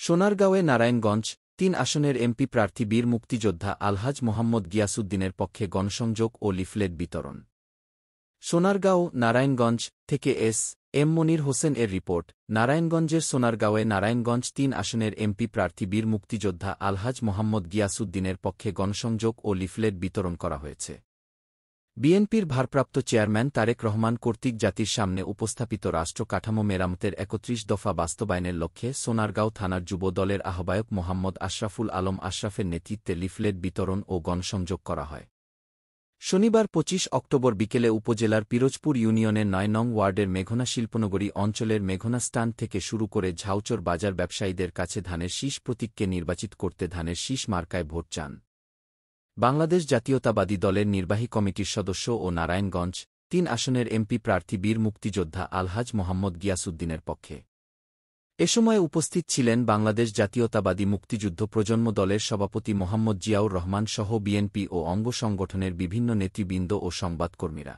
সোনারগাঁওয়ে নারায়ণগঞ্জ ৩ আসনের এমপি প্রার্থী বীর মুক্তিযোদ্ধা আলহাজ মোহাম্মদ গিয়াসউদ্দিনের পক্ষে গণসংযোগ ও লিফলেট বিতরণ। সোনারগাঁও, নারায়ণগঞ্জ থেকে এম মনির হোসেন এর রিপোর্ট। নারায়ণগঞ্জের সোনারগাঁওয়ে নারায়ণগঞ্জ ৩ আসনের এমপি প্রার্থী বীর মুক্তিযোদ্ধা আলহাজ মোহাম্মদ গিয়াসউদ্দিনের পক্ষে গণসংযোগ ও লিফলেট বিতরণ করা হয়েছে। বিএনপির ভারপ্রাপ্ত চেয়ারম্যান তারেক রহমান কর্তৃক জাতির সামনে উপস্থাপিত রাষ্ট্র কাঠামো মেরামতের ৩১ দফা বাস্তবায়নের লক্ষ্যে সোনারগাঁও থানার যুব দলের আহ্বায়ক মোহাম্মদ আশরাফুল আলম আশরাফের নেতৃত্বে লিফলেট বিতরণ ও গণসংযোগ করা হয়। শনিবার ২৫ অক্টোবর বিকেলে উপজেলার পিরোজপুর ইউনিয়নের ৯ নং ওয়ার্ডের মেঘনা শিল্পনগরী অঞ্চলের মেঘনা স্টান থেকে শুরু করে ঝাউচর বাজার ব্যবসায়ীদের কাছে ধানের শীষ প্রতীককে নির্বাচিত করতে ধানের শীষ মার্কায় ভোট চান বাংলাদেশ জাতীয়তাবাদী দলের নির্বাহী কমিটির সদস্য ও নারায়ণগঞ্জ ৩ আসনের এমপি প্রার্থী বীর মুক্তিযোদ্ধা আলহাজ মোহাম্মদ গিয়াসউদ্দিনের পক্ষে। এ সময় উপস্থিত ছিলেন বাংলাদেশ জাতীয়তাবাদী মুক্তিযুদ্ধ প্রজন্ম দলের সভাপতি মোহাম্মদ জিয়াউর রহমান সহ বিএনপি ও অঙ্গ সংগঠনের বিভিন্ন নেতৃবৃন্দ ও সংবাদকর্মীরা।